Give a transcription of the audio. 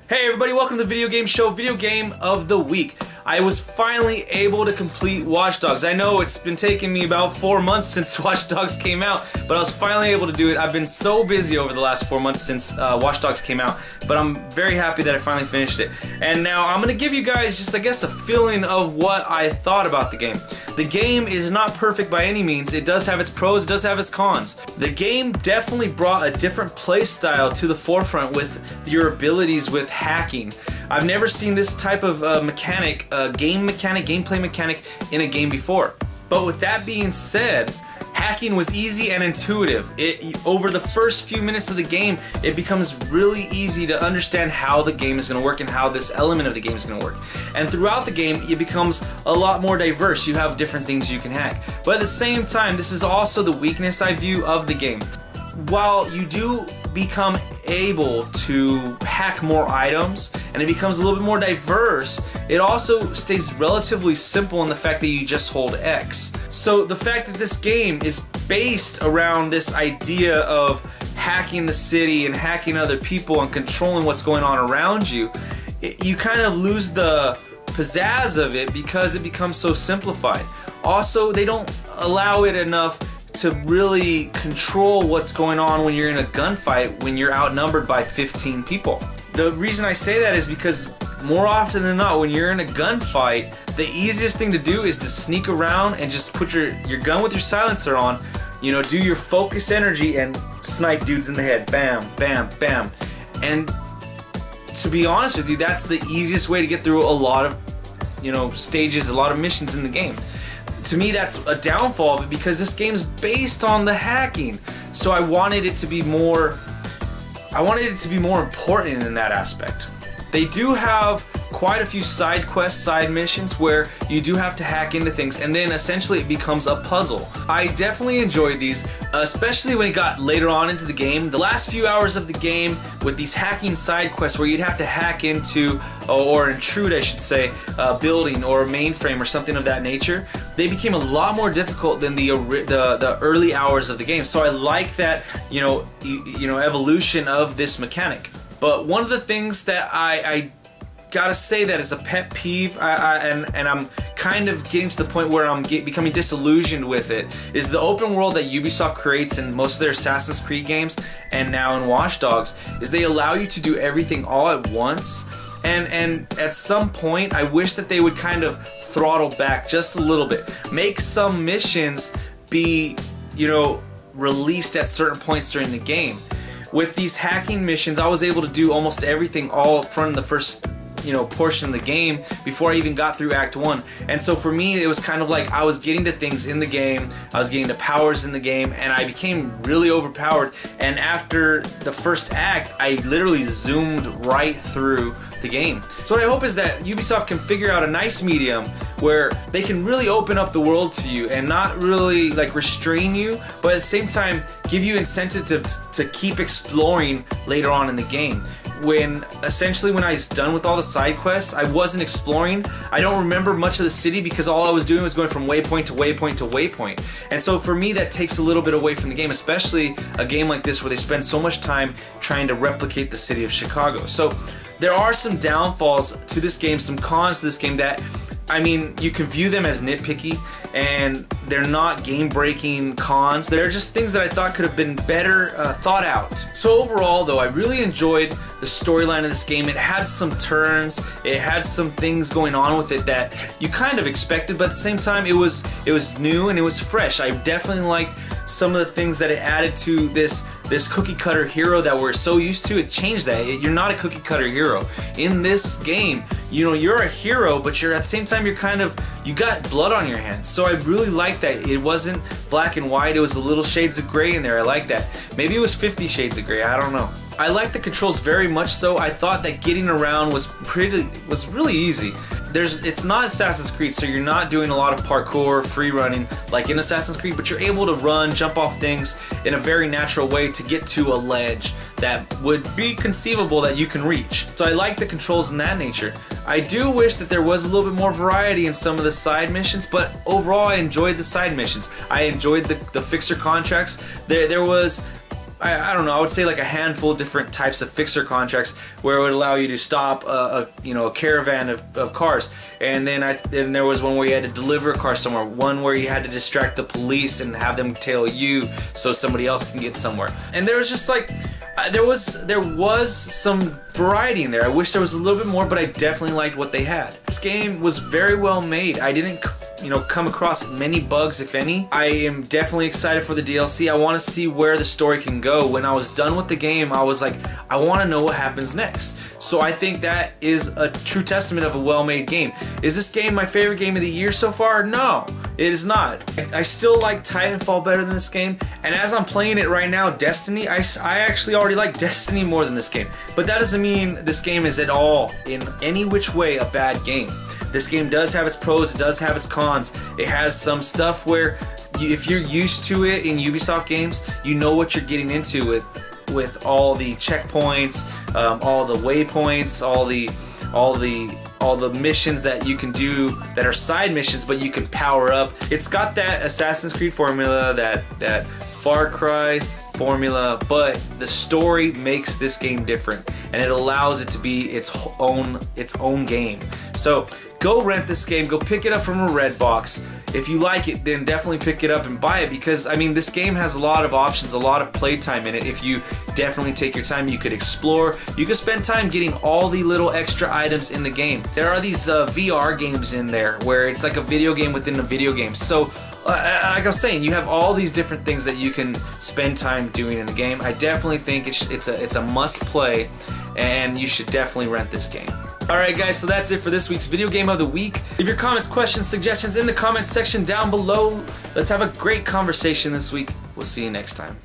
Hey everybody, welcome to the Video Game Show, Video Game of the Week. I was finally able to complete Watch Dogs. I know it's been taking me about 4 months since Watch Dogs came out, but I was finally able to do it. I've been so busy over the last 4 months since Watch Dogs came out, but I'm very happy that I finally finished it. And now I'm gonna give you guys just, I guess, a feeling of what I thought about the game. The game is not perfect by any means. It does have its pros, it does have its cons. The game definitely brought a different play style to the forefront with your abilities with hacking. I've never seen this type of gameplay mechanic in a game before. But with that being said, hacking was easy and intuitive. Over the first few minutes of the game, it becomes really easy to understand how the game is going to work and how this element of the game is going to work. And throughout the game, it becomes a lot more diverse. You have different things you can hack. But at the same time, this is also the weakness I view of the game. While you do become able to hack more items and it becomes a little bit more diverse, it also stays relatively simple in the fact that you just hold X. So the fact that this game is based around this idea of hacking the city and hacking other people and controlling what's going on around you, you kind of lose the pizzazz of it because it becomes so simplified. Also, they don't allow it enough to really control what's going on when you're in a gunfight when you're outnumbered by 15 people. The reason I say that is because more often than not, when you're in a gunfight, the easiest thing to do is to sneak around and just put your gun with your silencer on, you know, do your focus energy and snipe dudes in the head. Bam, bam, bam. And to be honest with you, that's the easiest way to get through a lot of, you know, stages, a lot of missions in the game. To me, that's a downfall of it because this game's based on the hacking. So I wanted it to be more important in that aspect. They do have quite a few side quests, side missions where you do have to hack into things and then essentially it becomes a puzzle. I definitely enjoyed these, especially when it got later on into the game. The last few hours of the game with these hacking side quests where you'd have to hack into, or intrude I should say, a building or a mainframe or something of that nature, they became a lot more difficult than the early hours of the game. So I like that, you know, evolution of this mechanic. But one of the things that I gotta say that is a pet peeve, and I'm kind of getting to the point where I'm becoming disillusioned with it, is the open world that Ubisoft creates in most of their Assassin's Creed games and now in Watch Dogs, is they allow you to do everything all at once. And at some point, I wish that they would kind of throttle back just a little bit. Make some missions be, you know, released at certain points during the game. With these hacking missions, I was able to do almost everything all up front in the first, you know, portion of the game before I even got through Act 1. And so for me, it was kind of like I was getting to things in the game, I was getting to powers in the game, and I became really overpowered. And after the first act, I literally zoomed right through the game. So what I hope is that Ubisoft can figure out a nice medium where they can really open up the world to you and not really like restrain you, but at the same time give you incentive to keep exploring later on in the game. When essentially when I was done with all the side quests, I wasn't exploring. I don't remember much of the city because all I was doing was going from waypoint to waypoint to waypoint. And so for me, that takes a little bit away from the game, especially a game like this where they spend so much time trying to replicate the city of Chicago. So there are some downfalls to this game, some cons to this game that, I mean, you can view them as nitpicky, and they're not game-breaking cons. They're just things that I thought could have been better thought out. So overall, though, I really enjoyed the storyline of this game. It had some turns, it had some things going on with it that you kind of expected, but at the same time, it was new and it was fresh. I definitely liked some of the things that it added to this cookie-cutter hero that we're so used to. It changed that. You're not a cookie-cutter hero. In this game, you know, you're a hero, but you're at the same time, you got blood on your hands. So I really like that. It wasn't black and white, it was a little shades of gray in there. I like that. Maybe it was 50 shades of gray, I don't know. I like the controls very much so. I thought that getting around was really easy. It's not Assassin's Creed, so you're not doing a lot of parkour, free running like in Assassin's Creed, but you're able to run, jump off things in a very natural way to get to a ledge that would be conceivable that you can reach. So I like the controls in that nature. I do wish that there was a little bit more variety in some of the side missions, but overall I enjoyed the side missions. I enjoyed the fixer contracts. There was I don't know, I would say like a handful of different types of fixer contracts where it would allow you to stop a caravan of cars. And then there was one where you had to deliver a car somewhere, one where you had to distract the police and have them tail you so somebody else can get somewhere. And there was just like, there was some variety in there. I wish there was a little bit more, but I definitely liked what they had. This game was very well made. I didn't, come across many bugs, if any. I am definitely excited for the DLC. I want to see where the story can go. When I was done with the game, I was like, I want to know what happens next. So I think that is a true testament of a well-made game. Is this game my favorite game of the year so far? No, it is not. I still like Titanfall better than this game, and as I'm playing it right now, Destiny, I actually already like Destiny more than this game. But that doesn't mean this game is at all, in any which way, a bad game. This game does have its pros, it does have its cons. It has some stuff where if you're used to it in Ubisoft games, you know what you're getting into with all the checkpoints, all the waypoints, all the missions that you can do that are side missions, but you can power up. It's got that Assassin's Creed formula, that Far Cry formula, but the story makes this game different, and it allows it to be its own game. So go rent this game, go pick it up from a red box. If you like it, then definitely pick it up and buy it, because I mean, this game has a lot of options, a lot of playtime in it. If you definitely take your time, you could explore, you could spend time getting all the little extra items in the game. There are these VR games in there where it's like a video game within a video game. So like I was saying, you have all these different things that you can spend time doing in the game. I definitely think it's a must play, and you should definitely rent this game. Alright guys, so that's it for this week's Video Game of the Week. Leave your comments, questions, suggestions in the comments section down below. Let's have a great conversation this week. We'll see you next time.